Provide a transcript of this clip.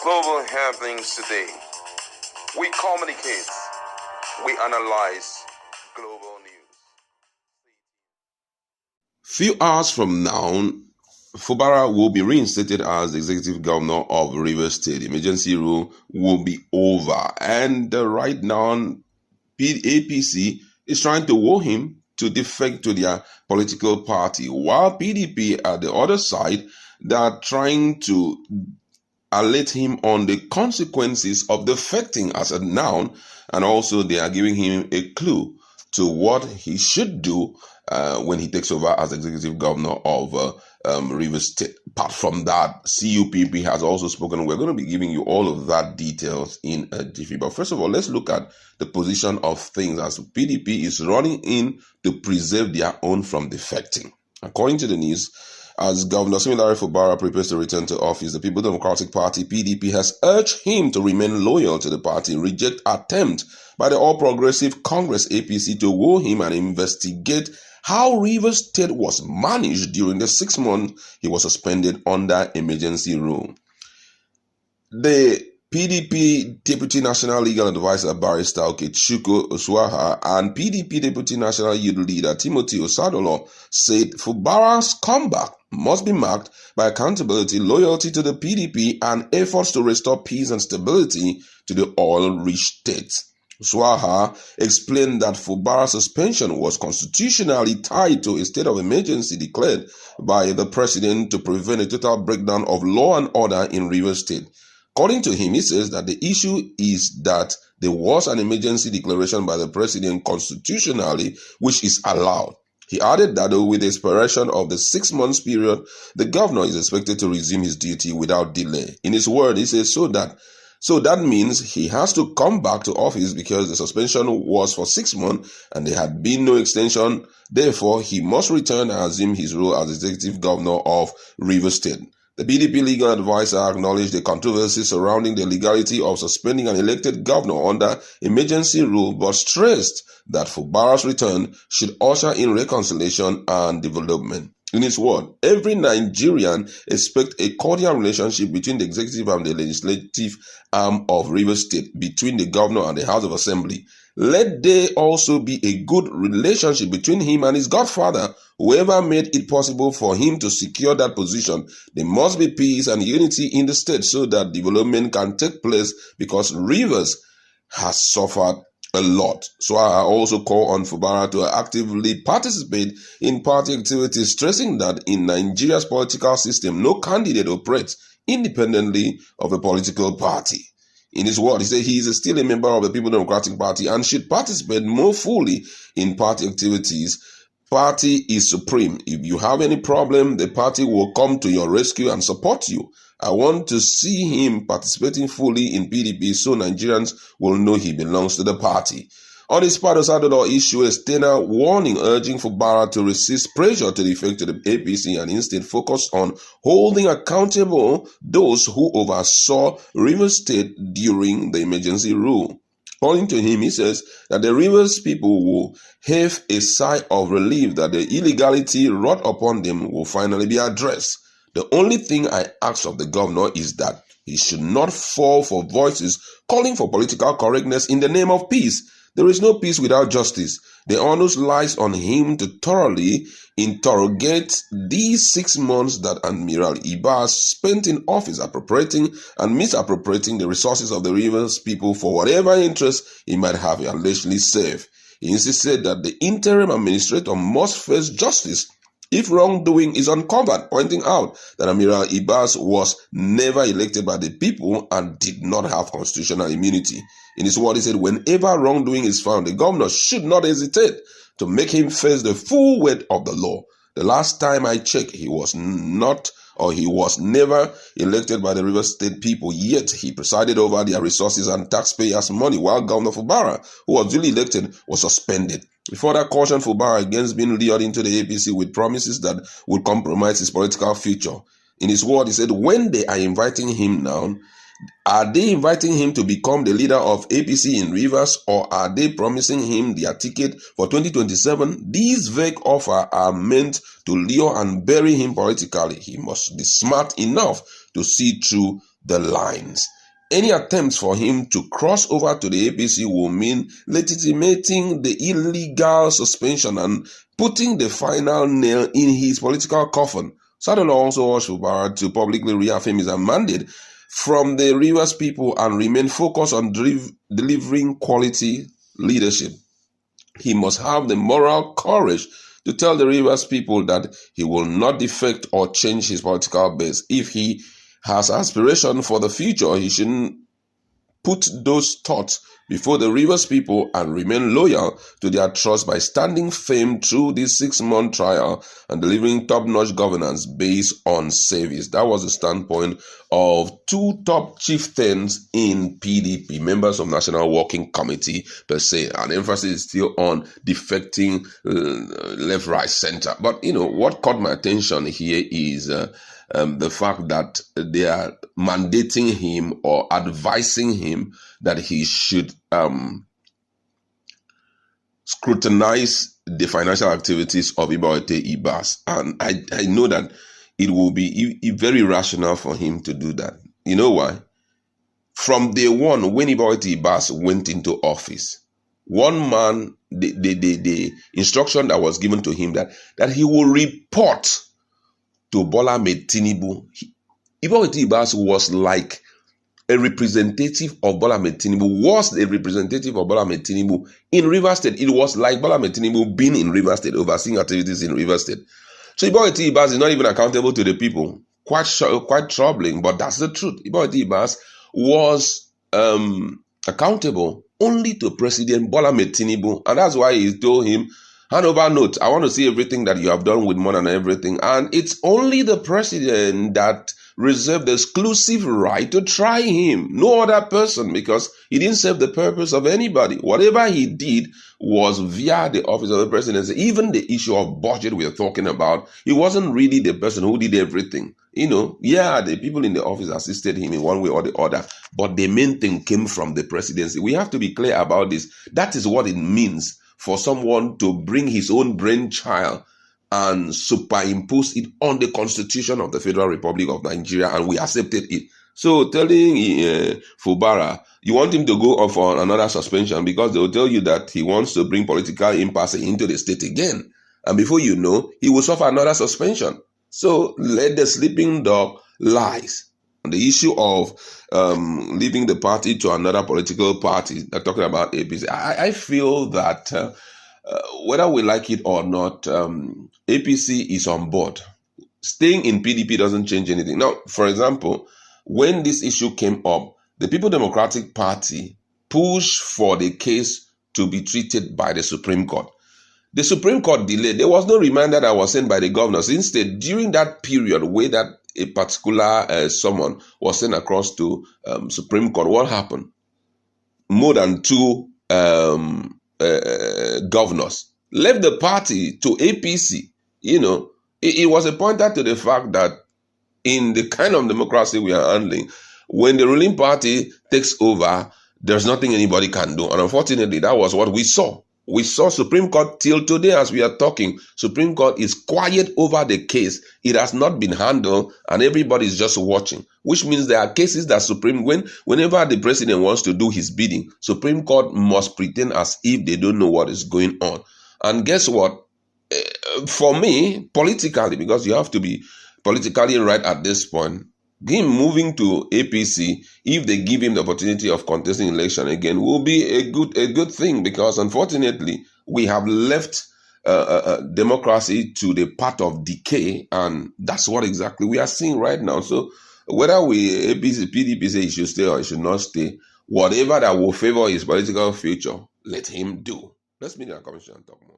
Global happenings today. We communicate. We analyze global news. Few hours from now, Fubara will be reinstated as the executive governor of Rivers State. Emergency rule will be over. And right now, APC is trying to woo him to defect to their political party, while PDP at the other side, they are trying to alert him on the consequences of defecting as a noun, and also they are giving him a clue to what he should do when he takes over as executive governor of Rivers State. Apart from that, CUPP has also spoken. We're going to be giving you all of that details in a jiffy. But first of all, let's look at the position of things as PDP is running in to preserve their own from defecting. According to the news, as Governor Similare Fubara prepares to return to office, the People Democratic Party, PDP, has urged him to remain loyal to the party, reject attempt by the All Progressive Congress, APC, to woo him and investigate how Rivers State was managed during the 6 months he was suspended under emergency rule. The PDP Deputy National Legal Advisor Barrister Okechukwu Oswaha and PDP Deputy National Youth Leader Timothy Osadolo said Fubara's comeback must be marked by accountability, loyalty to the PDP, and efforts to restore peace and stability to the oil-rich states. Swaha explained that Fubara's suspension was constitutionally tied to a state of emergency declared by the president to prevent a total breakdown of law and order in Rivers State. According to him, he says that the issue is that there was an emergency declaration by the president constitutionally, which is allowed. He added that with the expiration of the 6 months period, the governor is expected to resume his duty without delay. In his word, he says so that means he has to come back to office because the suspension was for 6 months and there had been no extension. Therefore, he must return and assume his role as executive governor of Rivers State. The PDP legal advisor acknowledged the controversy surrounding the legality of suspending an elected governor under emergency rule, but stressed that Fubara's return should usher in reconciliation and development. In his word, every Nigerian expects a cordial relationship between the executive and the legislative arm of Rivers State, between the governor and the House of Assembly. Let there also be a good relationship between him and his godfather, whoever made it possible for him to secure that position. There must be peace and unity in the state so that development can take place, because Rivers has suffered a lot. So I also call on Fubara to actively participate in party activities, stressing that in Nigeria's political system, no candidate operates independently of a political party. In his word, he said he is still a member of the People Democratic Party and should participate more fully in party activities. Party is supreme. If you have any problem, the party will come to your rescue and support you. I want to see him participating fully in PDP so Nigerians will know he belongs to the party. On his part, Osadolo issued a stern warning urging Fubara to resist pressure to defect to the APC and instead focus on holding accountable those who oversaw Rivers State during the emergency rule. According to him, he says that the Rivers people will have a sigh of relief that the illegality wrought upon them will finally be addressed. The only thing I ask of the governor is that he should not fall for voices calling for political correctness in the name of peace. There is no peace without justice. The onus lies on him to thoroughly interrogate these 6 months that Admiral Ibas spent in office appropriating and misappropriating the resources of the Rivers people for whatever interest he might have allegedly served. He insisted that the interim administrator must face justice if wrongdoing is uncovered, pointing out that Admiral Ibas was never elected by the people and did not have constitutional immunity. In his word, he said, whenever wrongdoing is found, the governor should not hesitate to make him face the full weight of the law. The last time I checked, he was never elected by the Rivers State people, yet he presided over their resources and taxpayers' money, while Governor Fubara, who was duly elected, was suspended. Before that, cautioned Fubara against being lured into the APC with promises that would compromise his political future. In his word, he said, when they are inviting him now, are they inviting him to become the leader of APC in Rivers, or are they promising him their ticket for 2027? These vague offers are meant to lure and bury him politically. He must be smart enough to see through the lines. Any attempts for him to cross over to the APC will mean legitimating the illegal suspension and putting the final nail in his political coffin. Sadolo also urged Fubara to publicly reaffirm his mandate from the Rivers people and remain focused on delivering quality leadership. He must have the moral courage to tell the Rivers people that he will not defect or change his political base. If he has aspiration for the future, he shouldn't put those thoughts before the Rivers people and remain loyal to their trust by standing firm through this 6-month trial and delivering top-notch governance based on service. That was the standpoint of two top chieftains in PDP, members of National Working Committee per se. And emphasis is still on defecting left, right, center. But, what caught my attention here is the fact that they are mandating him or advising him that he should scrutinize the financial activities of Iboete Ibas. And I know that it will be very rational for him to do that. You know why? From day one, when Iboete Ibas went into office, one man, the instruction that was given to him that he will report to Bola Ahmed Tinubu. Iboete Ibas was like a representative of Bola Ahmed Tinubu, was a representative of Bola Ahmed Tinubu in Rivers State. It was like Bola Ahmed Tinubu being in Rivers State, overseeing activities in Rivers State. So Iboete Ibas is not even accountable to the people. Quite troubling, but that's the truth. Iboete Ibas was accountable only to President Bola Ahmed Tinubu, and that's why he told him, hand over note, I want to see everything that you have done with money and everything. And it's only the president that reserved the exclusive right to try him. No other person, because he didn't serve the purpose of anybody. Whatever he did was via the office of the presidency. Even the issue of budget we're talking about, he wasn't really the person who did everything. The people in the office assisted him in one way or the other, but the main thing came from the presidency. We have to be clear about this. That is what it means for someone to bring his own brainchild and superimpose it on the Constitution of the Federal Republic of Nigeria, and we accepted it. So telling Fubara, you want him to go off on another suspension because they will tell you that he wants to bring political impasse into the state again. And before you know, he will suffer another suspension. So let the sleeping dog lies. On the issue of leaving the party to another political party, talking about APC, I feel that whether we like it or not, APC is on board. Staying in PDP doesn't change anything. Now, for example, when this issue came up, the People Democratic Party pushed for the case to be treated by the Supreme Court. The Supreme Court delayed. There was no reminder that was sent by the governors. Instead, during that period where that a particular someone was sent across to Supreme Court, what happened? More than two governors left the party to APC. It was a pointer to the fact that in the kind of democracy we are handling, when the ruling party takes over, there's nothing anybody can do. And unfortunately, that was what we saw. We saw Supreme Court till today as we are talking. Supreme Court is quiet over the case. It has not been handled and everybody is just watching, which means there are cases that whenever the president wants to do his bidding, Supreme Court must pretend as if they don't know what is going on. And guess what? For me, politically, because you have to be politically right at this point, him moving to APC, if they give him the opportunity of contesting election again, will be a good thing, because unfortunately we have left democracy to the path of decay, and that's what exactly we are seeing right now. So whether APC, PDP say he should stay or he should not stay, whatever that will favor his political future, let him do. Let's meet in the commission and talk more.